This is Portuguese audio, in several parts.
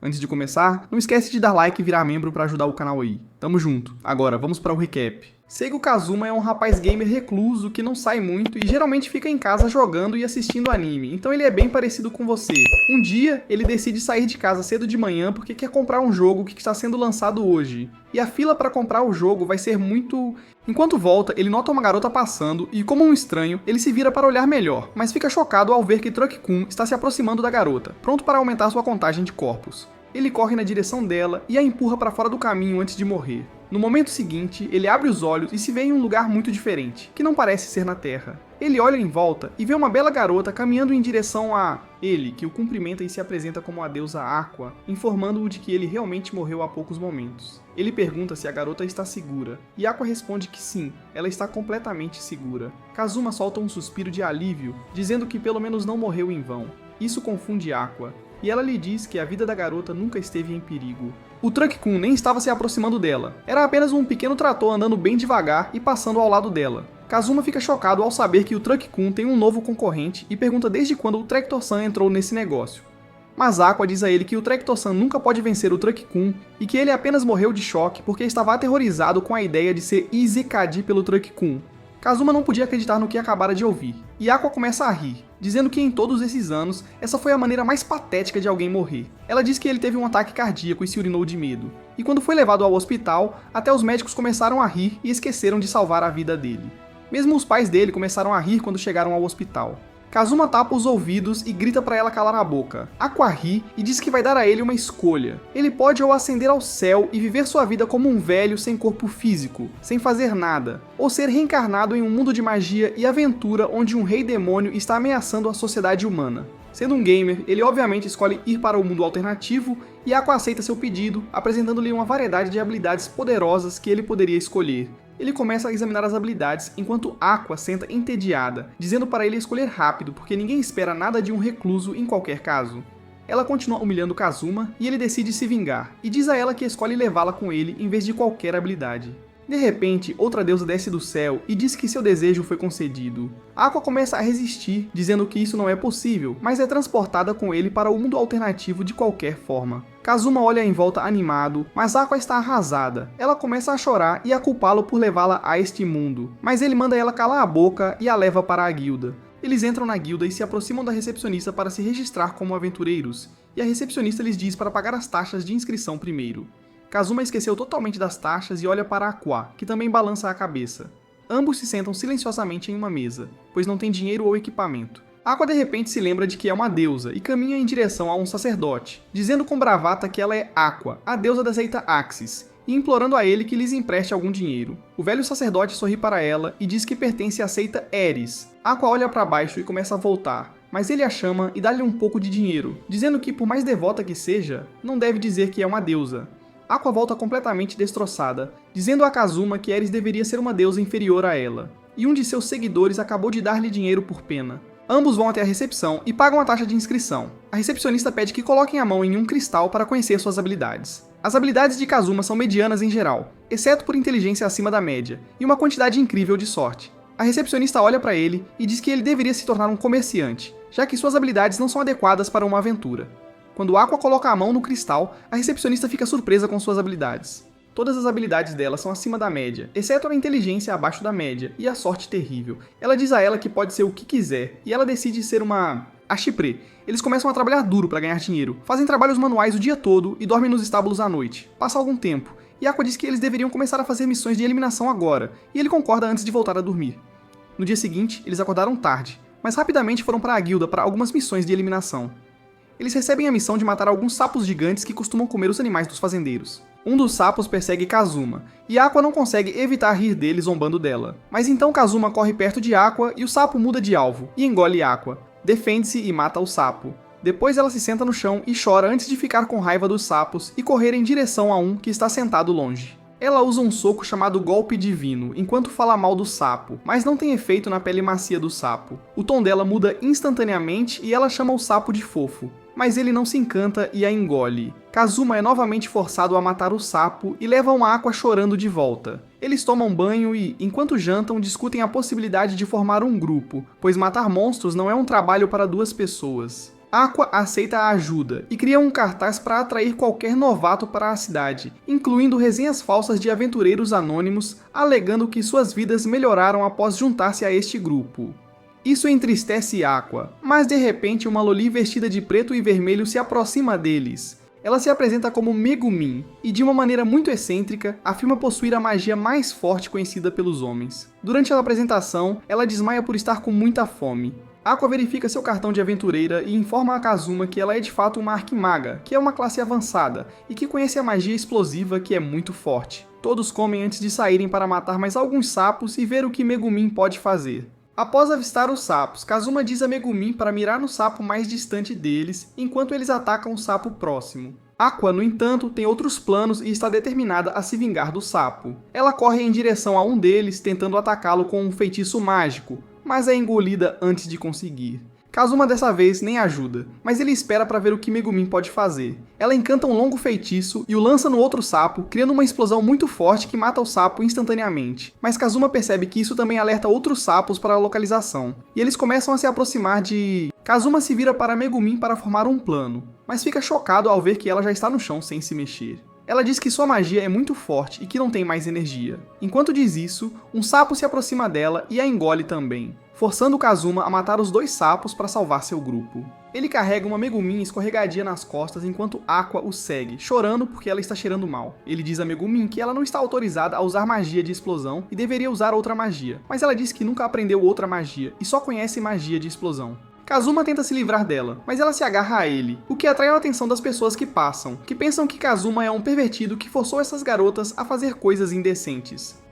Antes de começar, não esquece de dar like e virar membro para ajudar o canal aí. Tamo junto. Agora, vamos para o recap. Seigo Kazuma é um rapaz gamer recluso que não sai muito e geralmente fica em casa jogando e assistindo anime, então ele é bem parecido com você. Um dia, ele decide sair de casa cedo de manhã porque quer comprar um jogo que está sendo lançado hoje. E a fila para comprar o jogo vai ser muito... Enquanto volta, ele nota uma garota passando e, como um estranho, ele se vira para olhar melhor, mas fica chocado ao ver que Truck-kun está se aproximando da garota, pronto para aumentar sua contagem de corpos. Ele corre na direção dela e a empurra para fora do caminho antes de morrer. No momento seguinte, ele abre os olhos e se vê em um lugar muito diferente, que não parece ser na Terra. Ele olha em volta e vê uma bela garota caminhando em direção a ele, que o cumprimenta e se apresenta como a deusa Aqua, informando-o de que ele realmente morreu há poucos momentos. Ele pergunta se a garota está segura, e Aqua responde que sim, ela está completamente segura. Kazuma solta um suspiro de alívio, dizendo que pelo menos não morreu em vão. Isso confunde Aqua, e ela lhe diz que a vida da garota nunca esteve em perigo. O Truck-kun nem estava se aproximando dela, era apenas um pequeno trator andando bem devagar e passando ao lado dela. Kazuma fica chocado ao saber que o Truck-kun tem um novo concorrente e pergunta desde quando o Tractor-san entrou nesse negócio. Mas Aqua diz a ele que o Tractor-san nunca pode vencer o Truck-kun e que ele apenas morreu de choque porque estava aterrorizado com a ideia de ser izekadi pelo Truck-kun. Kazuma não podia acreditar no que acabara de ouvir, e Aqua começa a rir, dizendo que em todos esses anos, essa foi a maneira mais patética de alguém morrer. Ela diz que ele teve um ataque cardíaco e se urinou de medo, e quando foi levado ao hospital, até os médicos começaram a rir e esqueceram de salvar a vida dele. Mesmo os pais dele começaram a rir quando chegaram ao hospital. Kazuma tapa os ouvidos e grita para ela calar a boca. Aqua ri e diz que vai dar a ele uma escolha. Ele pode ou ascender ao céu e viver sua vida como um velho sem corpo físico, sem fazer nada, ou ser reencarnado em um mundo de magia e aventura onde um rei demônio está ameaçando a sociedade humana. Sendo um gamer, ele obviamente escolhe ir para o mundo alternativo e Aqua aceita seu pedido, apresentando-lhe uma variedade de habilidades poderosas que ele poderia escolher. Ele começa a examinar as habilidades enquanto Aqua senta entediada, dizendo para ele escolher rápido porque ninguém espera nada de um recluso em qualquer caso. Ela continua humilhando Kazuma e ele decide se vingar, e diz a ela que escolhe levá-la com ele em vez de qualquer habilidade. De repente, outra deusa desce do céu e diz que seu desejo foi concedido. Aqua começa a resistir, dizendo que isso não é possível, mas é transportada com ele para o mundo alternativo de qualquer forma. Kazuma olha em volta animado, mas Aqua está arrasada. Ela começa a chorar e a culpá-lo por levá-la a este mundo, mas ele manda ela calar a boca e a leva para a guilda. Eles entram na guilda e se aproximam da recepcionista para se registrar como aventureiros, e a recepcionista lhes diz para pagar as taxas de inscrição primeiro. Kazuma esqueceu totalmente das taxas e olha para Aqua, que também balança a cabeça. Ambos se sentam silenciosamente em uma mesa, pois não tem dinheiro ou equipamento. Aqua de repente se lembra de que é uma deusa e caminha em direção a um sacerdote, dizendo com bravata que ela é Aqua, a deusa da seita Axis, e implorando a ele que lhes empreste algum dinheiro. O velho sacerdote sorri para ela e diz que pertence à seita Eris. Aqua olha para baixo e começa a voltar, mas ele a chama e dá-lhe um pouco de dinheiro, dizendo que por mais devota que seja, não deve dizer que é uma deusa. Aqua volta completamente destroçada, dizendo a Kazuma que Eris deveria ser uma deusa inferior a ela, e um de seus seguidores acabou de dar-lhe dinheiro por pena. Ambos vão até a recepção e pagam a taxa de inscrição. A recepcionista pede que coloquem a mão em um cristal para conhecer suas habilidades. As habilidades de Kazuma são medianas em geral, exceto por inteligência acima da média, e uma quantidade incrível de sorte. A recepcionista olha para ele e diz que ele deveria se tornar um comerciante, já que suas habilidades não são adequadas para uma aventura. Quando Aqua coloca a mão no cristal, a recepcionista fica surpresa com suas habilidades. Todas as habilidades dela são acima da média, exceto a inteligência abaixo da média e a sorte terrível. Ela diz a ela que pode ser o que quiser, e ela decide ser uma achipre. Eles começam a trabalhar duro para ganhar dinheiro, fazem trabalhos manuais o dia todo e dormem nos estábulos à noite. Passa algum tempo, e Aqua diz que eles deveriam começar a fazer missões de eliminação agora, e ele concorda antes de voltar a dormir. No dia seguinte, eles acordaram tarde, mas rapidamente foram para a guilda para algumas missões de eliminação. Eles recebem a missão de matar alguns sapos gigantes que costumam comer os animais dos fazendeiros. Um dos sapos persegue Kazuma, e Aqua não consegue evitar rir dele zombando dela. Mas então Kazuma corre perto de Aqua e o sapo muda de alvo, e engole Aqua. Defende-se e mata o sapo. Depois ela se senta no chão e chora antes de ficar com raiva dos sapos e correr em direção a um que está sentado longe. Ela usa um soco chamado Golpe Divino, enquanto fala mal do sapo, mas não tem efeito na pele macia do sapo. O tom dela muda instantaneamente e ela chama o sapo de fofo. Mas ele não se encanta e a engole. Kazuma é novamente forçado a matar o sapo e levam Aqua chorando de volta. Eles tomam banho e, enquanto jantam, discutem a possibilidade de formar um grupo, pois matar monstros não é um trabalho para duas pessoas. Aqua aceita a ajuda e cria um cartaz para atrair qualquer novato para a cidade, incluindo resenhas falsas de aventureiros anônimos, alegando que suas vidas melhoraram após juntar-se a este grupo. Isso entristece Aqua, mas de repente uma Loli vestida de preto e vermelho se aproxima deles. Ela se apresenta como Megumin, e de uma maneira muito excêntrica, afirma possuir a magia mais forte conhecida pelos homens. Durante a apresentação, ela desmaia por estar com muita fome. Aqua verifica seu cartão de aventureira e informa a Kazuma que ela é de fato uma arquimaga, que é uma classe avançada, e que conhece a magia explosiva que é muito forte. Todos comem antes de saírem para matar mais alguns sapos e ver o que Megumin pode fazer. Após avistar os sapos, Kazuma diz a Megumin para mirar no sapo mais distante deles, enquanto eles atacam o sapo próximo. Aqua, no entanto, tem outros planos e está determinada a se vingar do sapo. Ela corre em direção a um deles, tentando atacá-lo com um feitiço mágico, mas é engolida antes de conseguir. Kazuma dessa vez nem ajuda, mas ele espera para ver o que Megumin pode fazer. Ela encanta um longo feitiço e o lança no outro sapo, criando uma explosão muito forte que mata o sapo instantaneamente. Mas Kazuma percebe que isso também alerta outros sapos para a localização, e eles começam a se aproximar de... Kazuma se vira para Megumin para formar um plano, mas fica chocado ao ver que ela já está no chão sem se mexer. Ela diz que sua magia é muito forte e que não tem mais energia. Enquanto diz isso, um sapo se aproxima dela e a engole também, forçando Kazuma a matar os dois sapos para salvar seu grupo. Ele carrega uma Megumin escorregadia nas costas enquanto Aqua o segue, chorando porque ela está cheirando mal. Ele diz a Megumin que ela não está autorizada a usar magia de explosão e deveria usar outra magia, mas ela diz que nunca aprendeu outra magia e só conhece magia de explosão. Kazuma tenta se livrar dela, mas ela se agarra a ele, o que atrai a atenção das pessoas que passam, que pensam que Kazuma é um pervertido que forçou essas garotas a fazer coisas indecentes.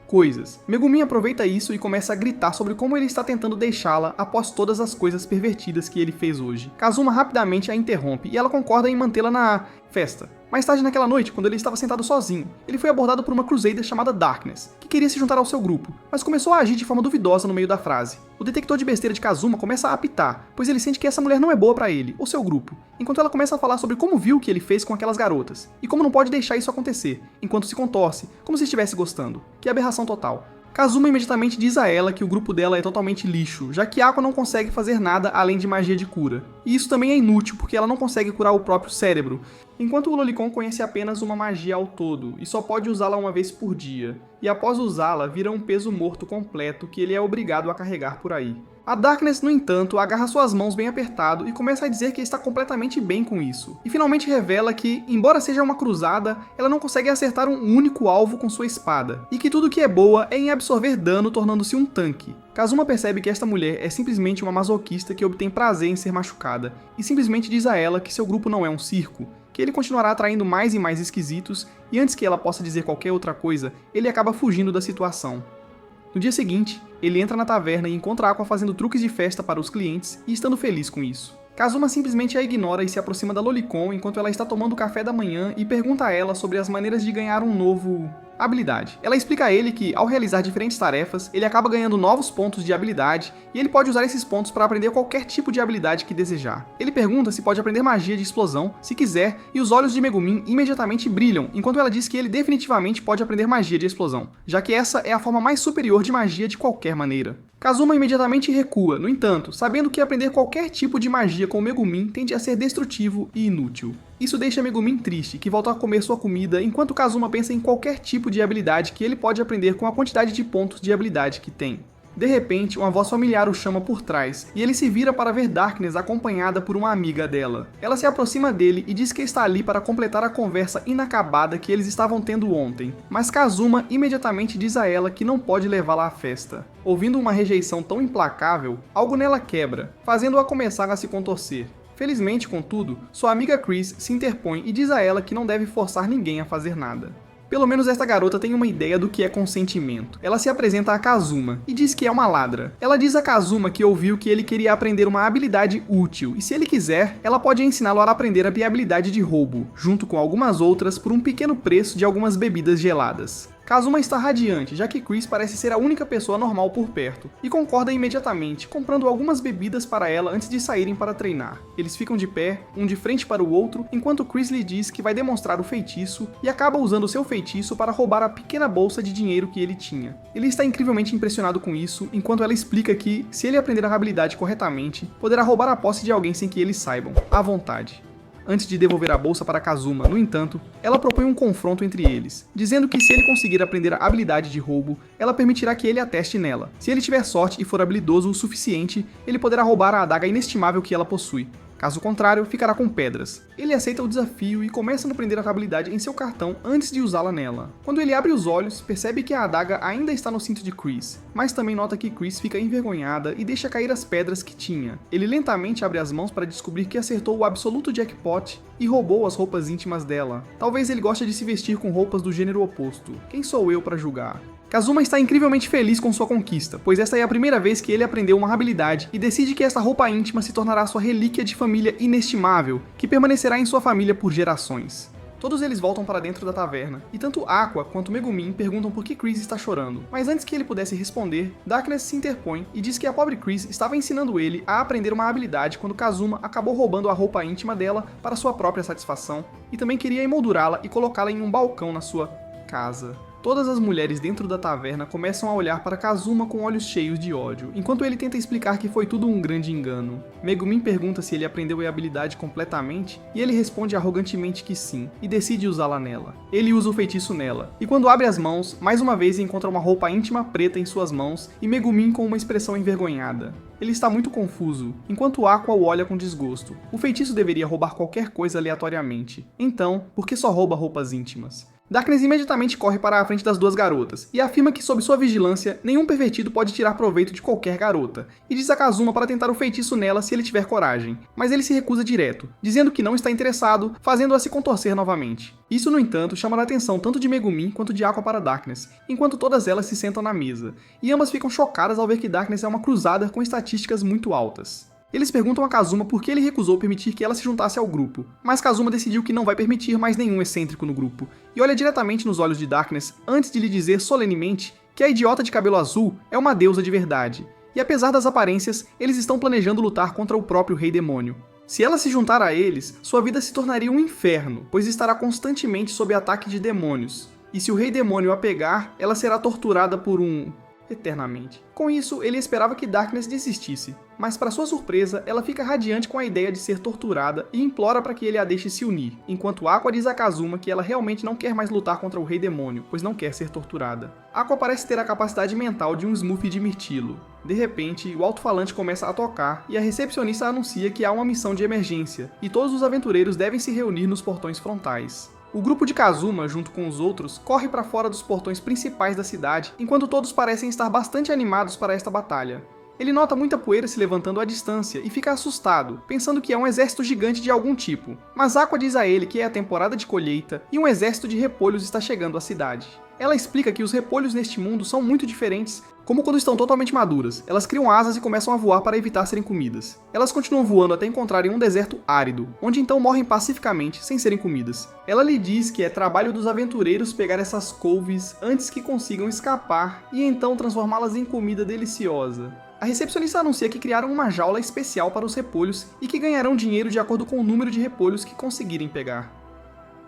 Megumin aproveita isso e começa a gritar sobre como ele está tentando deixá-la após todas as coisas pervertidas que ele fez hoje. Kazuma rapidamente a interrompe e ela concorda em mantê-la na festa. Mais tarde naquela noite, quando ele estava sentado sozinho, ele foi abordado por uma Crusader chamada Darkness, que queria se juntar ao seu grupo, mas começou a agir de forma duvidosa no meio da frase. O detector de besteira de Kazuma começa a apitar, pois ele sente que essa mulher não é boa pra ele, ou seu grupo, enquanto ela começa a falar sobre como viu o que ele fez com aquelas garotas, e como não pode deixar isso acontecer, enquanto se contorce, como se estivesse gostando. Que aberração total. Kazuma imediatamente diz a ela que o grupo dela é totalmente lixo, já que Aqua não consegue fazer nada além de magia de cura. E isso também é inútil, porque ela não consegue curar o próprio cérebro, enquanto o Lolicon conhece apenas uma magia ao todo, e só pode usá-la uma vez por dia. E após usá-la, vira um peso morto completo que ele é obrigado a carregar por aí. A Darkness, no entanto, agarra suas mãos bem apertado e começa a dizer que está completamente bem com isso. E finalmente revela que, embora seja uma cruzada, ela não consegue acertar um único alvo com sua espada, e que tudo que é boa é em absorver dano, tornando-se um tanque. Kazuma percebe que esta mulher é simplesmente uma masoquista que obtém prazer em ser machucada, e simplesmente diz a ela que seu grupo não é um circo, que ele continuará atraindo mais e mais esquisitos, e antes que ela possa dizer qualquer outra coisa, ele acaba fugindo da situação. No dia seguinte, ele entra na taverna e encontra Aqua fazendo truques de festa para os clientes e estando feliz com isso. Kazuma simplesmente a ignora e se aproxima da Lolicon enquanto ela está tomando café da manhã e pergunta a ela sobre as maneiras de ganhar um novo... habilidade. Ela explica a ele que, ao realizar diferentes tarefas, ele acaba ganhando novos pontos de habilidade e ele pode usar esses pontos para aprender qualquer tipo de habilidade que desejar. Ele pergunta se pode aprender magia de explosão, se quiser, e os olhos de Megumin imediatamente brilham, enquanto ela diz que ele definitivamente pode aprender magia de explosão, já que essa é a forma mais superior de magia de qualquer maneira. Kazuma imediatamente recua, no entanto, sabendo que aprender qualquer tipo de magia com Megumin tende a ser destrutivo e inútil. Isso deixa Megumin triste, que volta a comer sua comida enquanto Kazuma pensa em qualquer tipo de habilidade que ele pode aprender com a quantidade de pontos de habilidade que tem. De repente, uma voz familiar o chama por trás, e ele se vira para ver Darkness acompanhada por uma amiga dela. Ela se aproxima dele e diz que está ali para completar a conversa inacabada que eles estavam tendo ontem, mas Kazuma imediatamente diz a ela que não pode levá-la à festa. Ouvindo uma rejeição tão implacável, algo nela quebra, fazendo-a começar a se contorcer. Felizmente, contudo, sua amiga Chris se interpõe e diz a ela que não deve forçar ninguém a fazer nada. Pelo menos esta garota tem uma ideia do que é consentimento. Ela se apresenta a Kazuma e diz que é uma ladra. Ela diz a Kazuma que ouviu que ele queria aprender uma habilidade útil, e se ele quiser, ela pode ensiná-lo a aprender a habilidade de roubo, junto com algumas outras por um pequeno preço de algumas bebidas geladas. Kazuma está radiante, já que Chris parece ser a única pessoa normal por perto, e concorda imediatamente, comprando algumas bebidas para ela antes de saírem para treinar. Eles ficam de pé, um de frente para o outro, enquanto Chris lhe diz que vai demonstrar o feitiço, e acaba usando seu feitiço para roubar a pequena bolsa de dinheiro que ele tinha. Ele está incrivelmente impressionado com isso, enquanto ela explica que, se ele aprender a habilidade corretamente, poderá roubar a posse de alguém sem que eles saibam, à vontade. Antes de devolver a bolsa para Kazuma, no entanto, ela propõe um confronto entre eles, dizendo que se ele conseguir aprender a habilidade de roubo, ela permitirá que ele a teste nela. Se ele tiver sorte e for habilidoso o suficiente, ele poderá roubar a adaga inestimável que ela possui. Caso contrário, ficará com pedras. Ele aceita o desafio e começa a aprender a habilidade em seu cartão antes de usá-la nela. Quando ele abre os olhos, percebe que a adaga ainda está no cinto de Chris, mas também nota que Chris fica envergonhada e deixa cair as pedras que tinha. Ele lentamente abre as mãos para descobrir que acertou o absoluto jackpot e roubou as roupas íntimas dela. Talvez ele goste de se vestir com roupas do gênero oposto. Quem sou eu para julgar? Kazuma está incrivelmente feliz com sua conquista, pois esta é a primeira vez que ele aprendeu uma habilidade e decide que esta roupa íntima se tornará sua relíquia de família inestimável, que permanecerá em sua família por gerações. Todos eles voltam para dentro da taverna, e tanto Aqua quanto Megumin perguntam por que Chris está chorando, mas antes que ele pudesse responder, Darkness se interpõe e diz que a pobre Chris estava ensinando ele a aprender uma habilidade quando Kazuma acabou roubando a roupa íntima dela para sua própria satisfação, e também queria emoldurá-la e colocá-la em um balcão na sua casa. Todas as mulheres dentro da taverna começam a olhar para Kazuma com olhos cheios de ódio, enquanto ele tenta explicar que foi tudo um grande engano. Megumin pergunta se ele aprendeu a habilidade completamente, e ele responde arrogantemente que sim, e decide usá-la nela. Ele usa o feitiço nela, e quando abre as mãos, mais uma vez encontra uma roupa íntima preta em suas mãos, e Megumin com uma expressão envergonhada. Ele está muito confuso, enquanto Aqua o olha com desgosto. O feitiço deveria roubar qualquer coisa aleatoriamente. Então, por que só rouba roupas íntimas? Darkness imediatamente corre para a frente das duas garotas, e afirma que sob sua vigilância, nenhum pervertido pode tirar proveito de qualquer garota, e diz a Kazuma para tentar o feitiço nela se ele tiver coragem, mas ele se recusa direto, dizendo que não está interessado, fazendo-a se contorcer novamente. Isso, no entanto, chama a atenção tanto de Megumin quanto de Aqua para Darkness, enquanto todas elas se sentam na mesa, e ambas ficam chocadas ao ver que Darkness é uma cruzada com estatísticas muito altas. Eles perguntam a Kazuma por que ele recusou permitir que ela se juntasse ao grupo, mas Kazuma decidiu que não vai permitir mais nenhum excêntrico no grupo, e olha diretamente nos olhos de Darkness antes de lhe dizer solenemente que a idiota de cabelo azul é uma deusa de verdade, e apesar das aparências, eles estão planejando lutar contra o próprio Rei Demônio. Se ela se juntar a eles, sua vida se tornaria um inferno, pois estará constantemente sob ataque de demônios, e se o Rei Demônio a pegar, ela será torturada por eternamente. Com isso, ele esperava que Darkness desistisse, mas para sua surpresa, ela fica radiante com a ideia de ser torturada e implora para que ele a deixe se unir, enquanto Aqua diz a Kazuma que ela realmente não quer mais lutar contra o Rei Demônio, pois não quer ser torturada. Aqua parece ter a capacidade mental de um Smurf de mirtilo. De repente, o alto-falante começa a tocar e a recepcionista anuncia que há uma missão de emergência, e todos os aventureiros devem se reunir nos portões frontais. O grupo de Kazuma, junto com os outros, corre para fora dos portões principais da cidade, enquanto todos parecem estar bastante animados para esta batalha. Ele nota muita poeira se levantando à distância e fica assustado, pensando que é um exército gigante de algum tipo. Mas Aqua diz a ele que é a temporada de colheita e um exército de repolhos está chegando à cidade. Ela explica que os repolhos neste mundo são muito diferentes, como quando estão totalmente maduras. Elas criam asas e começam a voar para evitar serem comidas. Elas continuam voando até encontrarem um deserto árido, onde então morrem pacificamente, sem serem comidas. Ela lhe diz que é trabalho dos aventureiros pegar essas couves antes que consigam escapar e então transformá-las em comida deliciosa. A recepcionista anuncia que criaram uma jaula especial para os repolhos e que ganharão dinheiro de acordo com o número de repolhos que conseguirem pegar.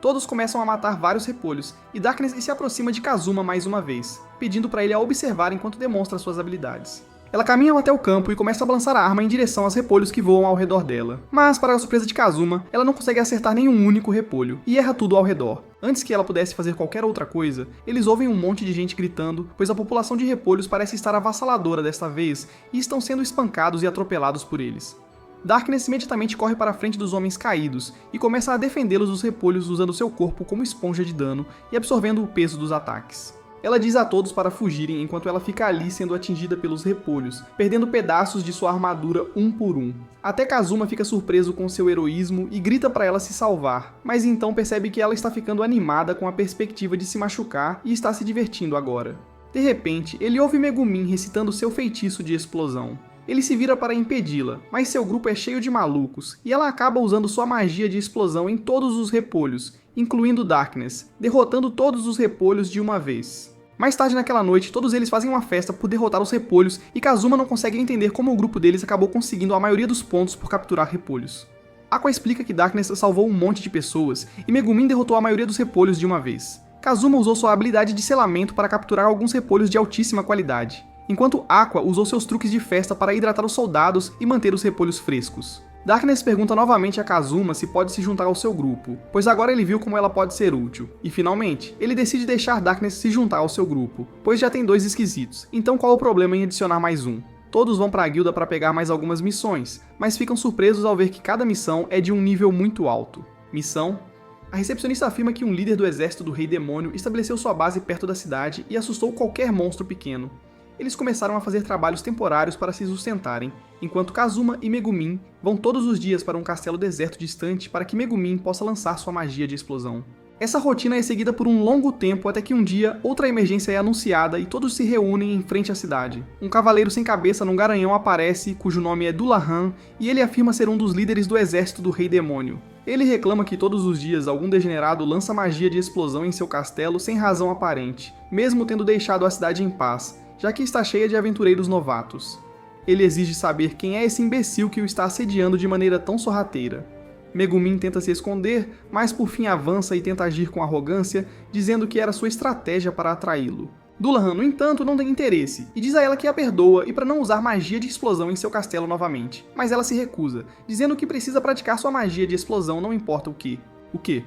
Todos começam a matar vários repolhos, e Darkness se aproxima de Kazuma mais uma vez, pedindo para ele a observar enquanto demonstra suas habilidades. Ela caminha até o campo e começa a balançar a arma em direção aos repolhos que voam ao redor dela. Mas, para a surpresa de Kazuma, ela não consegue acertar nenhum único repolho, e erra tudo ao redor. Antes que ela pudesse fazer qualquer outra coisa, eles ouvem um monte de gente gritando, pois a população de repolhos parece estar avassaladora desta vez, e estão sendo espancados e atropelados por eles. Darkness imediatamente corre para a frente dos homens caídos e começa a defendê-los dos repolhos usando seu corpo como esponja de dano e absorvendo o peso dos ataques. Ela diz a todos para fugirem enquanto ela fica ali sendo atingida pelos repolhos, perdendo pedaços de sua armadura um por um. Até Kazuma fica surpreso com seu heroísmo e grita para ela se salvar, mas então percebe que ela está ficando animada com a perspectiva de se machucar e está se divertindo agora. De repente, ele ouve Megumin recitando seu feitiço de explosão. Ele se vira para impedi-la, mas seu grupo é cheio de malucos, e ela acaba usando sua magia de explosão em todos os repolhos, incluindo Darkness, derrotando todos os repolhos de uma vez. Mais tarde naquela noite, todos eles fazem uma festa por derrotar os repolhos e Kazuma não consegue entender como o grupo deles acabou conseguindo a maioria dos pontos por capturar repolhos. Aqua explica que Darkness salvou um monte de pessoas e Megumin derrotou a maioria dos repolhos de uma vez. Kazuma usou sua habilidade de selamento para capturar alguns repolhos de altíssima qualidade, enquanto Aqua usou seus truques de festa para hidratar os soldados e manter os repolhos frescos. Darkness pergunta novamente a Kazuma se pode se juntar ao seu grupo, pois agora ele viu como ela pode ser útil. E finalmente, ele decide deixar Darkness se juntar ao seu grupo, pois já tem 2 esquisitos, então qual o problema em adicionar mais um? Todos vão para a guilda para pegar mais algumas missões, mas ficam surpresos ao ver que cada missão é de um nível muito alto. Missão: a recepcionista afirma que um líder do exército do Rei Demônio estabeleceu sua base perto da cidade e assustou qualquer monstro pequeno. Eles começaram a fazer trabalhos temporários para se sustentarem, enquanto Kazuma e Megumin vão todos os dias para um castelo deserto distante para que Megumin possa lançar sua magia de explosão. Essa rotina é seguida por um longo tempo até que um dia outra emergência é anunciada e todos se reúnem em frente à cidade. Um cavaleiro sem cabeça num garanhão aparece, cujo nome é Dullahan, e ele afirma ser um dos líderes do exército do Rei Demônio. Ele reclama que todos os dias algum degenerado lança magia de explosão em seu castelo sem razão aparente, mesmo tendo deixado a cidade em paz, já que está cheia de aventureiros novatos. Ele exige saber quem é esse imbecil que o está assediando de maneira tão sorrateira. Megumin tenta se esconder, mas por fim avança e tenta agir com arrogância, dizendo que era sua estratégia para atraí-lo. Dullahan, no entanto, não tem interesse, e diz a ela que a perdoa e para não usar magia de explosão em seu castelo novamente, mas ela se recusa, dizendo que precisa praticar sua magia de explosão não importa o que. O quê?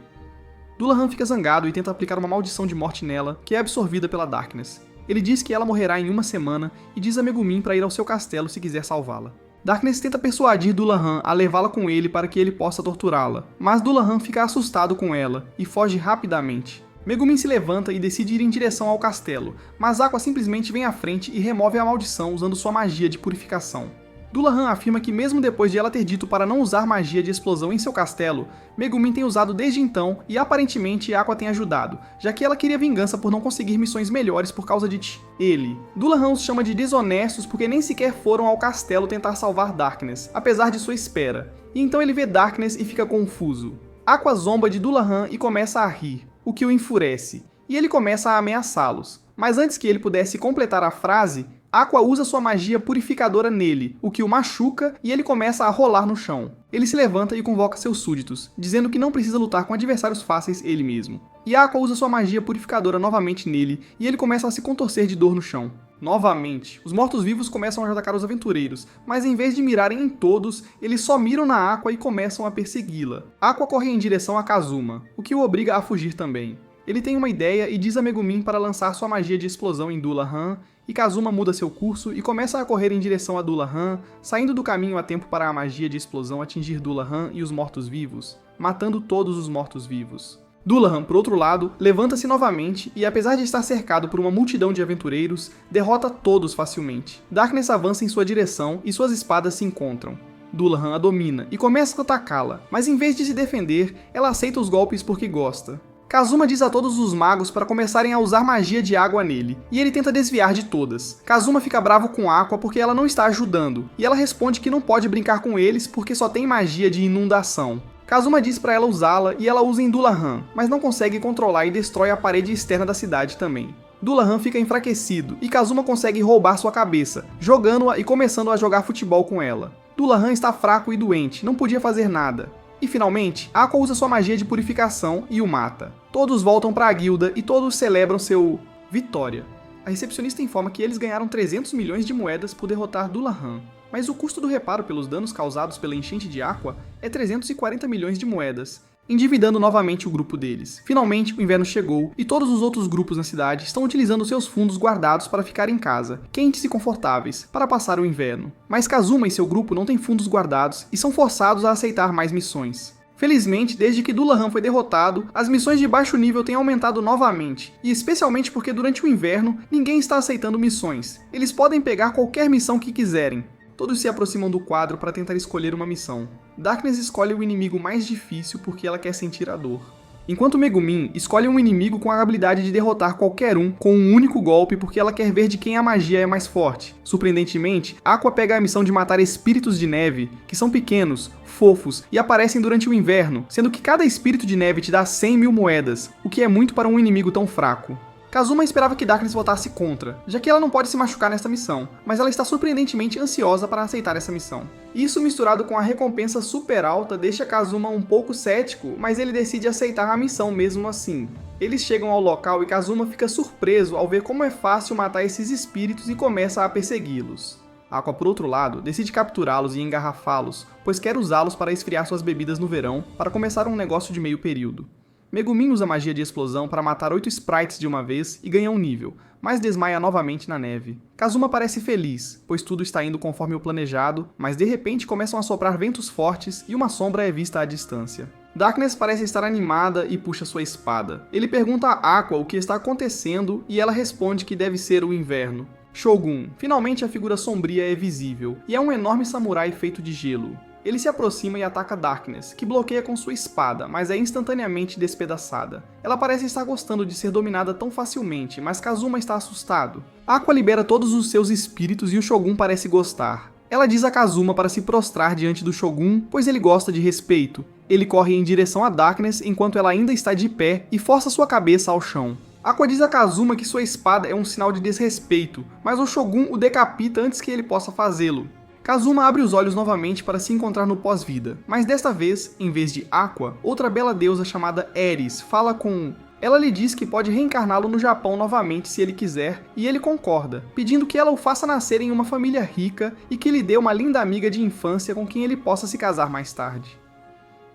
Dullahan fica zangado e tenta aplicar uma maldição de morte nela, que é absorvida pela Darkness. Ele diz que ela morrerá em uma semana e diz a Megumin para ir ao seu castelo se quiser salvá-la. Darkness tenta persuadir Dullahan a levá-la com ele para que ele possa torturá-la, mas Dullahan fica assustado com ela e foge rapidamente. Megumin se levanta e decide ir em direção ao castelo, mas Aqua simplesmente vem à frente e remove a maldição usando sua magia de purificação. Dullahan afirma que mesmo depois de ela ter dito para não usar magia de explosão em seu castelo, Megumin tem usado desde então e aparentemente Aqua tem ajudado, já que ela queria vingança por não conseguir missões melhores por causa de ele. Dullahan os chama de desonestos porque nem sequer foram ao castelo tentar salvar Darkness, apesar de sua espera, e então ele vê Darkness e fica confuso. Aqua zomba de Dullahan e começa a rir, o que o enfurece, e ele começa a ameaçá-los. Mas antes que ele pudesse completar a frase, Aqua usa sua magia purificadora nele, o que o machuca e ele começa a rolar no chão. Ele se levanta e convoca seus súditos, dizendo que não precisa lutar com adversários fáceis ele mesmo. E Aqua usa sua magia purificadora novamente nele e ele começa a se contorcer de dor no chão. Novamente, os mortos-vivos começam a atacar os aventureiros, mas em vez de mirarem em todos, eles só miram na Aqua e começam a persegui-la. Aqua corre em direção a Kazuma, o que o obriga a fugir também. Ele tem uma ideia e diz a Megumin para lançar sua magia de explosão em Dullahan, e Kazuma muda seu curso e começa a correr em direção a Dullahan, saindo do caminho a tempo para a magia de explosão atingir Dullahan e os mortos-vivos, matando todos os mortos-vivos. Dullahan, por outro lado, levanta-se novamente e, apesar de estar cercado por uma multidão de aventureiros, derrota todos facilmente. Darkness avança em sua direção e suas espadas se encontram. Dullahan a domina e começa a atacá-la, mas em vez de se defender, ela aceita os golpes porque gosta. Kazuma diz a todos os magos para começarem a usar magia de água nele, e ele tenta desviar de todas. Kazuma fica bravo com Aqua porque ela não está ajudando, e ela responde que não pode brincar com eles porque só tem magia de inundação. Kazuma diz para ela usá-la e ela usa em Dullahan, mas não consegue controlar e destrói a parede externa da cidade também. Dullahan fica enfraquecido e Kazuma consegue roubar sua cabeça, jogando-a e começando a jogar futebol com ela. Dullahan está fraco e doente, não podia fazer nada. E finalmente, Aqua usa sua magia de purificação e o mata. Todos voltam para a guilda e todos celebram seu vitória. A recepcionista informa que eles ganharam 300 milhões de moedas por derrotar Dullahan, mas o custo do reparo pelos danos causados pela enchente de Aqua é 340 milhões de moedas, endividando novamente o grupo deles. Finalmente, o inverno chegou e todos os outros grupos na cidade estão utilizando seus fundos guardados para ficar em casa, quentes e confortáveis, para passar o inverno. Mas Kazuma e seu grupo não têm fundos guardados e são forçados a aceitar mais missões. Felizmente, desde que Dullahan foi derrotado, as missões de baixo nível têm aumentado novamente, e especialmente porque durante o inverno ninguém está aceitando missões. Eles podem pegar qualquer missão que quiserem. Todos se aproximam do quadro para tentar escolher uma missão. Darkness escolhe o inimigo mais difícil porque ela quer sentir a dor. Enquanto Megumin escolhe um inimigo com a habilidade de derrotar qualquer um com um único golpe porque ela quer ver de quem a magia é mais forte. Surpreendentemente, Aqua pega a missão de matar espíritos de neve, que são pequenos, fofos e aparecem durante o inverno, sendo que cada espírito de neve te dá 100 mil moedas, o que é muito para um inimigo tão fraco. Kazuma esperava que Darkness votasse contra, já que ela não pode se machucar nesta missão, mas ela está surpreendentemente ansiosa para aceitar essa missão. Isso misturado com a recompensa super alta deixa Kazuma um pouco cético, mas ele decide aceitar a missão mesmo assim. Eles chegam ao local e Kazuma fica surpreso ao ver como é fácil matar esses espíritos e começa a persegui-los. Aqua, por outro lado, decide capturá-los e engarrafá-los, pois quer usá-los para esfriar suas bebidas no verão para começar um negócio de meio período. Megumin usa magia de explosão para matar 8 sprites de uma vez e ganha um nível, mas desmaia novamente na neve. Kazuma parece feliz, pois tudo está indo conforme o planejado, mas de repente começam a soprar ventos fortes e uma sombra é vista à distância. Darkness parece estar animada e puxa sua espada. Ele pergunta a Aqua o que está acontecendo e ela responde que deve ser o inverno. Shogun, finalmente a figura sombria é visível, e é um enorme samurai feito de gelo. Ele se aproxima e ataca Darkness, que bloqueia com sua espada, mas é instantaneamente despedaçada. Ela parece estar gostando de ser dominada tão facilmente, mas Kazuma está assustado. Aqua libera todos os seus espíritos e o Shogun parece gostar. Ela diz a Kazuma para se prostrar diante do Shogun, pois ele gosta de respeito. Ele corre em direção a Darkness enquanto ela ainda está de pé e força sua cabeça ao chão. Aqua diz a Kazuma que sua espada é um sinal de desrespeito, mas o Shogun o decapita antes que ele possa fazê-lo. Kazuma abre os olhos novamente para se encontrar no pós-vida, mas desta vez, em vez de Aqua, outra bela deusa chamada Ares fala com... Ela lhe diz que pode reencarná-lo no Japão novamente se ele quiser, e ele concorda, pedindo que ela o faça nascer em uma família rica e que lhe dê uma linda amiga de infância com quem ele possa se casar mais tarde.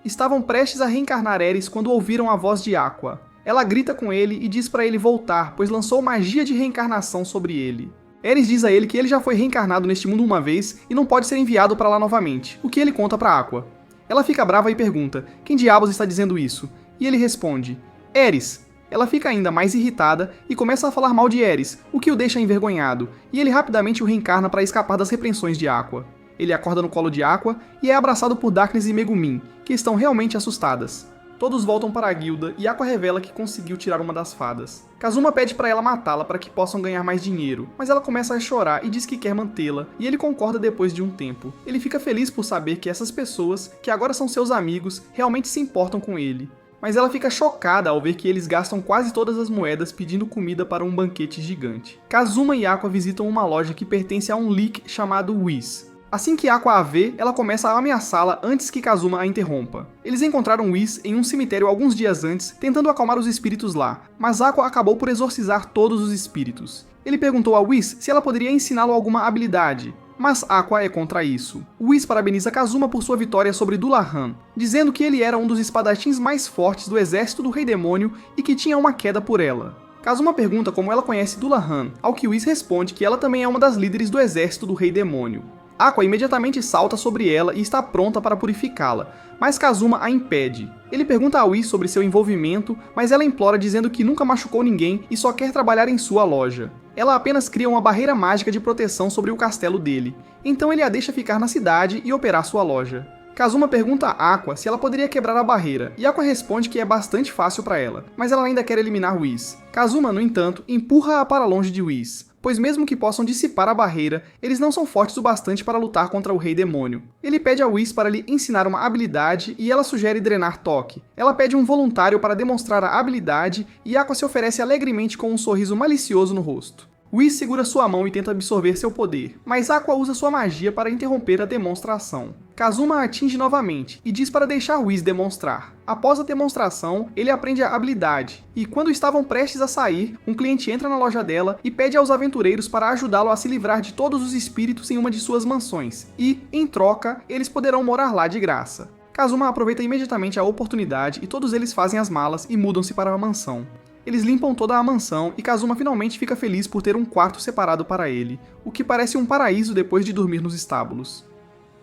Estavam prestes a reencarnar Ares quando ouviram a voz de Aqua. Ela grita com ele e diz para ele voltar, pois lançou magia de reencarnação sobre ele. Ares diz a ele que ele já foi reencarnado neste mundo uma vez e não pode ser enviado para lá novamente, o que ele conta para Aqua. Ela fica brava e pergunta, quem diabos está dizendo isso? E ele responde, Ares. Ela fica ainda mais irritada e começa a falar mal de Ares, o que o deixa envergonhado, e ele rapidamente o reencarna para escapar das repreensões de Aqua. Ele acorda no colo de Aqua e é abraçado por Darkness e Megumin, que estão realmente assustadas. Todos voltam para a guilda e Aqua revela que conseguiu tirar uma das fadas. Kazuma pede para ela matá-la para que possam ganhar mais dinheiro, mas ela começa a chorar e diz que quer mantê-la, e ele concorda depois de um tempo. Ele fica feliz por saber que essas pessoas, que agora são seus amigos, realmente se importam com ele. Mas ela fica chocada ao ver que eles gastam quase todas as moedas pedindo comida para um banquete gigante. Kazuma e Aqua visitam uma loja que pertence a um Leak chamado Whis. Assim que Aqua a vê, ela começa a ameaçá-la antes que Kazuma a interrompa. Eles encontraram Whis em um cemitério alguns dias antes, tentando acalmar os espíritos lá, mas Aqua acabou por exorcizar todos os espíritos. Ele perguntou a Whis se ela poderia ensiná-lo alguma habilidade, mas Aqua é contra isso. Whis parabeniza Kazuma por sua vitória sobre Dullahan, dizendo que ele era um dos espadachins mais fortes do exército do Rei Demônio e que tinha uma queda por ela. Kazuma pergunta como ela conhece Dullahan, ao que Whis responde que ela também é uma das líderes do exército do Rei Demônio. Aqua imediatamente salta sobre ela e está pronta para purificá-la, mas Kazuma a impede. Ele pergunta a Whis sobre seu envolvimento, mas ela implora dizendo que nunca machucou ninguém e só quer trabalhar em sua loja. Ela apenas cria uma barreira mágica de proteção sobre o castelo dele, então ele a deixa ficar na cidade e operar sua loja. Kazuma pergunta a Aqua se ela poderia quebrar a barreira, e Aqua responde que é bastante fácil para ela, mas ela ainda quer eliminar Whis. Kazuma, no entanto, empurra-a para longe de Whis, pois mesmo que possam dissipar a barreira, eles não são fortes o bastante para lutar contra o Rei Demônio. Ele pede a Whis para lhe ensinar uma habilidade e ela sugere drenar toque. Ela pede um voluntário para demonstrar a habilidade e Aqua se oferece alegremente com um sorriso malicioso no rosto. Whis segura sua mão e tenta absorver seu poder, mas Aqua usa sua magia para interromper a demonstração. Kazuma a atinge novamente e diz para deixar Whis demonstrar. Após a demonstração, ele aprende a habilidade, e quando estavam prestes a sair, um cliente entra na loja dela e pede aos aventureiros para ajudá-lo a se livrar de todos os espíritos em uma de suas mansões, e, em troca, eles poderão morar lá de graça. Kazuma aproveita imediatamente a oportunidade e todos eles fazem as malas e mudam-se para a mansão. Eles limpam toda a mansão e Kazuma finalmente fica feliz por ter um quarto separado para ele, o que parece um paraíso depois de dormir nos estábulos.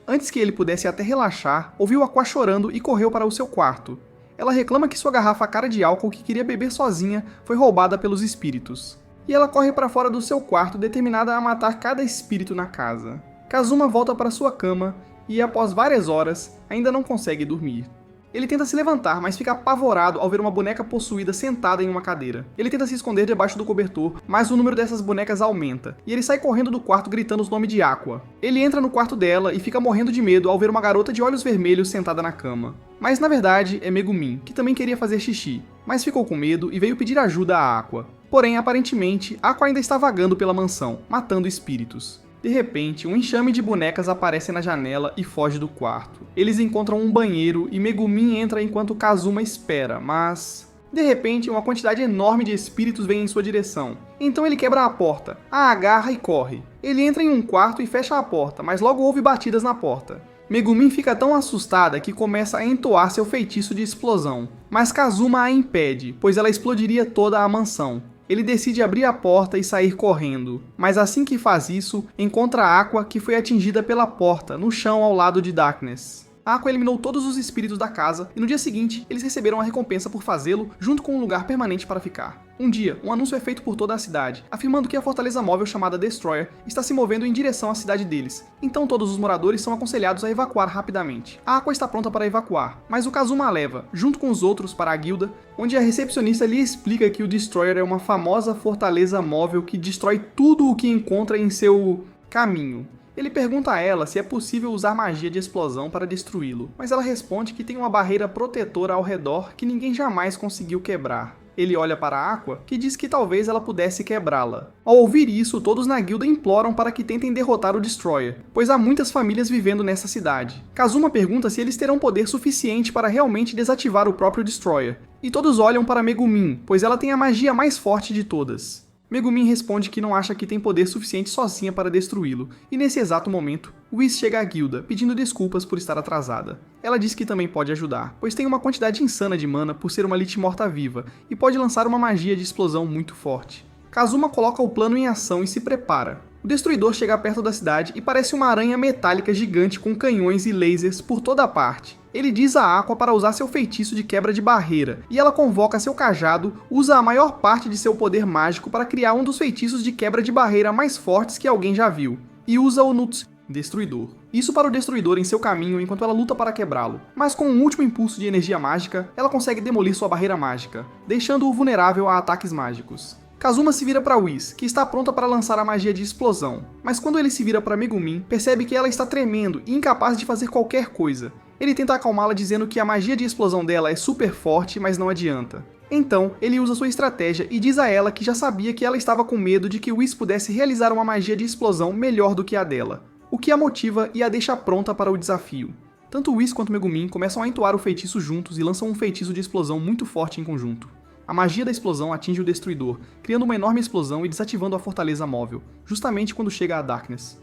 Antes que ele pudesse até relaxar, ouviu Aqua chorando e correu para o seu quarto. Ela reclama que sua garrafa cara de álcool que queria beber sozinha foi roubada pelos espíritos. E ela corre para fora do seu quarto determinada a matar cada espírito na casa. Kazuma volta para sua cama e, após várias horas, ainda não consegue dormir. Ele tenta se levantar, mas fica apavorado ao ver uma boneca possuída sentada em uma cadeira. Ele tenta se esconder debaixo do cobertor, mas o número dessas bonecas aumenta, e ele sai correndo do quarto gritando os nomes de Aqua. Ele entra no quarto dela e fica morrendo de medo ao ver uma garota de olhos vermelhos sentada na cama. Mas na verdade é Megumin, que também queria fazer xixi, mas ficou com medo e veio pedir ajuda a Aqua. Porém, aparentemente, Aqua ainda está vagando pela mansão, matando espíritos. De repente, um enxame de bonecas aparece na janela e foge do quarto. Eles encontram um banheiro e Megumin entra enquanto Kazuma espera, mas... De repente, uma quantidade enorme de espíritos vem em sua direção. Então ele quebra a porta, a agarra e corre. Ele entra em um quarto e fecha a porta, mas logo ouve batidas na porta. Megumin fica tão assustada que começa a entoar seu feitiço de explosão. Mas Kazuma a impede, pois ela explodiria toda a mansão. Ele decide abrir a porta e sair correndo, mas assim que faz isso, encontra Aqua, que foi atingida pela porta, no chão ao lado de Darkness. Aqua eliminou todos os espíritos da casa e no dia seguinte eles receberam a recompensa por fazê-lo, junto com um lugar permanente para ficar. Um dia, um anúncio é feito por toda a cidade, afirmando que a fortaleza móvel chamada Destroyer está se movendo em direção à cidade deles, então todos os moradores são aconselhados a evacuar rapidamente. A Aqua está pronta para evacuar, mas o Kazuma a leva, junto com os outros, para a guilda, onde a recepcionista lhe explica que o Destroyer é uma famosa fortaleza móvel que destrói tudo o que encontra em seu caminho. Ele pergunta a ela se é possível usar magia de explosão para destruí-lo, mas ela responde que tem uma barreira protetora ao redor que ninguém jamais conseguiu quebrar. Ele olha para a Aqua, que diz que talvez ela pudesse quebrá-la. Ao ouvir isso, todos na guilda imploram para que tentem derrotar o Destroyer, pois há muitas famílias vivendo nessa cidade. Kazuma pergunta se eles terão poder suficiente para realmente desativar o próprio Destroyer, e todos olham para Megumin, pois ela tem a magia mais forte de todas. Megumin responde que não acha que tem poder suficiente sozinha para destruí-lo, e nesse exato momento, Whis chega à guilda, pedindo desculpas por estar atrasada. Ela diz que também pode ajudar, pois tem uma quantidade insana de mana por ser uma Lich morta-viva, e pode lançar uma magia de explosão muito forte. Kazuma coloca o plano em ação e se prepara. O destruidor chega perto da cidade e parece uma aranha metálica gigante com canhões e lasers por toda a parte. Ele diz a Aqua para usar seu feitiço de quebra de barreira, e ela convoca seu cajado, usa a maior parte de seu poder mágico para criar um dos feitiços de quebra de barreira mais fortes que alguém já viu, e usa o Nuts, Destruidor. Isso para o Destruidor em seu caminho enquanto ela luta para quebrá-lo, mas com um último impulso de energia mágica, ela consegue demolir sua barreira mágica, deixando-o vulnerável a ataques mágicos. Kazuma se vira para Whis, que está pronta para lançar a magia de explosão, mas quando ele se vira para Megumin, percebe que ela está tremendo e incapaz de fazer qualquer coisa. Ele tenta acalmá-la dizendo que a magia de explosão dela é super forte, mas não adianta. Então, ele usa sua estratégia e diz a ela que já sabia que ela estava com medo de que Whis pudesse realizar uma magia de explosão melhor do que a dela, o que a motiva e a deixa pronta para o desafio. Tanto Whis quanto Megumin começam a entoar o feitiço juntos e lançam um feitiço de explosão muito forte em conjunto. A magia da explosão atinge o Destruidor, criando uma enorme explosão e desativando a fortaleza móvel, justamente quando chega a Darkness.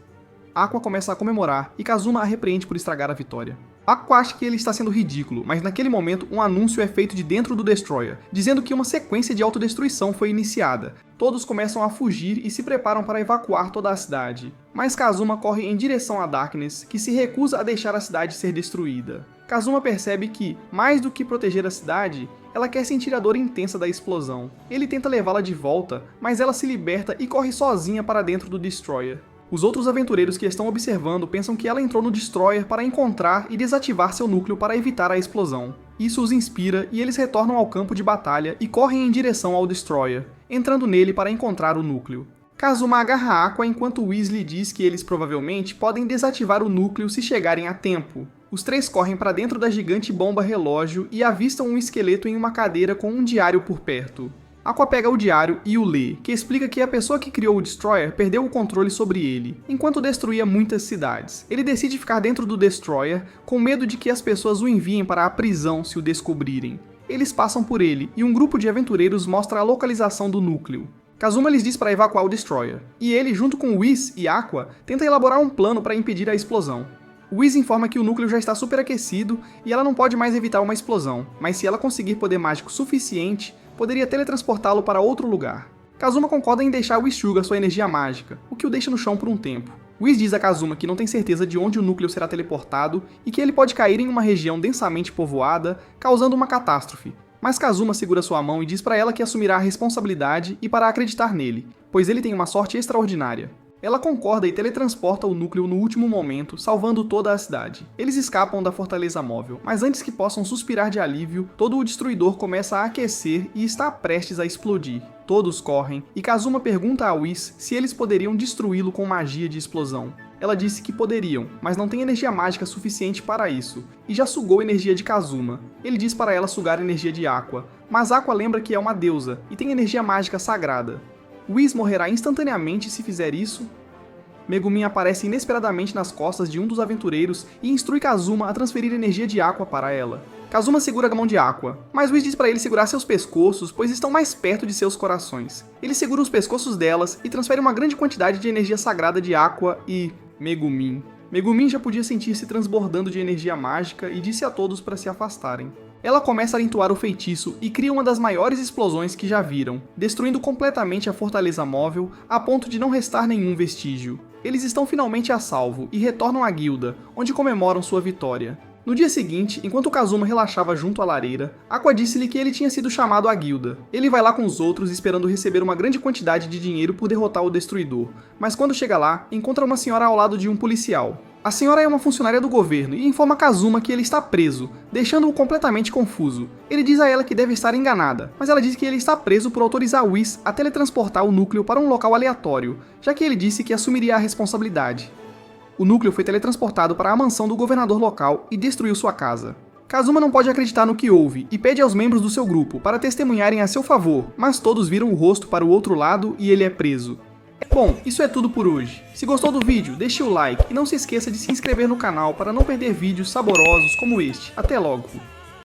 Aqua começa a comemorar e Kazuma a repreende por estragar a vitória. Aqua acha que ele está sendo ridículo, mas naquele momento um anúncio é feito de dentro do Destroyer, dizendo que uma sequência de autodestruição foi iniciada. Todos começam a fugir e se preparam para evacuar toda a cidade. Mas Kazuma corre em direção a Darkness, que se recusa a deixar a cidade ser destruída. Kazuma percebe que, mais do que proteger a cidade, ela quer sentir a dor intensa da explosão. Ele tenta levá-la de volta, mas ela se liberta e corre sozinha para dentro do Destroyer. Os outros aventureiros que estão observando pensam que ela entrou no Destroyer para encontrar e desativar seu núcleo para evitar a explosão. Isso os inspira e eles retornam ao campo de batalha e correm em direção ao Destroyer, entrando nele para encontrar o núcleo. Kazuma agarra Aqua enquanto Weasley diz que eles provavelmente podem desativar o núcleo se chegarem a tempo. Os três correm para dentro da gigante bomba relógio e avistam um esqueleto em uma cadeira com um diário por perto. Aqua pega o diário e o lê, que explica que a pessoa que criou o Destroyer perdeu o controle sobre ele, enquanto destruía muitas cidades. Ele decide ficar dentro do Destroyer, com medo de que as pessoas o enviem para a prisão se o descobrirem. Eles passam por ele, e um grupo de aventureiros mostra a localização do núcleo. Kazuma lhes diz para evacuar o Destroyer, e ele, junto com Whis e Aqua, tenta elaborar um plano para impedir a explosão. Whis informa que o núcleo já está superaquecido e ela não pode mais evitar uma explosão, mas se ela conseguir poder mágico suficiente, poderia teletransportá-lo para outro lugar. Kazuma concorda em deixar Whis sugar sua energia mágica, o que o deixa no chão por um tempo. Whis diz a Kazuma que não tem certeza de onde o núcleo será teleportado e que ele pode cair em uma região densamente povoada, causando uma catástrofe. Mas Kazuma segura sua mão e diz para ela que assumirá a responsabilidade e para acreditar nele, pois ele tem uma sorte extraordinária. Ela concorda e teletransporta o núcleo no último momento, salvando toda a cidade. Eles escapam da fortaleza móvel, mas antes que possam suspirar de alívio, todo o destruidor começa a aquecer e está prestes a explodir. Todos correm, e Kazuma pergunta a Whis se eles poderiam destruí-lo com magia de explosão. Ela disse que poderiam, mas não tem energia mágica suficiente para isso, e já sugou energia de Kazuma. Ele diz para ela sugar energia de Aqua, mas Aqua lembra que é uma deusa e tem energia mágica sagrada. Whis morrerá instantaneamente se fizer isso? Megumin aparece inesperadamente nas costas de um dos aventureiros e instrui Kazuma a transferir energia de Aqua para ela. Kazuma segura a mão de Aqua, mas Whis diz para ele segurar seus pescoços, pois estão mais perto de seus corações. Ele segura os pescoços delas e transfere uma grande quantidade de energia sagrada de Aqua e Megumin. Megumin já podia sentir-se transbordando de energia mágica e disse a todos para se afastarem. Ela começa a entoar o feitiço e cria uma das maiores explosões que já viram, destruindo completamente a fortaleza móvel a ponto de não restar nenhum vestígio. Eles estão finalmente a salvo e retornam à guilda, onde comemoram sua vitória. No dia seguinte, enquanto Kazuma relaxava junto à lareira, Aqua disse-lhe que ele tinha sido chamado à guilda. Ele vai lá com os outros esperando receber uma grande quantidade de dinheiro por derrotar o Destruidor, mas quando chega lá, encontra uma senhora ao lado de um policial. A senhora é uma funcionária do governo e informa Kazuma que ele está preso, deixando-o completamente confuso. Ele diz a ela que deve estar enganada, mas ela diz que ele está preso por autorizar Whis a teletransportar o núcleo para um local aleatório, já que ele disse que assumiria a responsabilidade. O núcleo foi teletransportado para a mansão do governador local e destruiu sua casa. Kazuma não pode acreditar no que houve e pede aos membros do seu grupo para testemunharem a seu favor, mas todos viram o rosto para o outro lado e ele é preso. Bom, isso é tudo por hoje. Se gostou do vídeo, deixe o like e não se esqueça de se inscrever no canal para não perder vídeos saborosos como este. Até logo!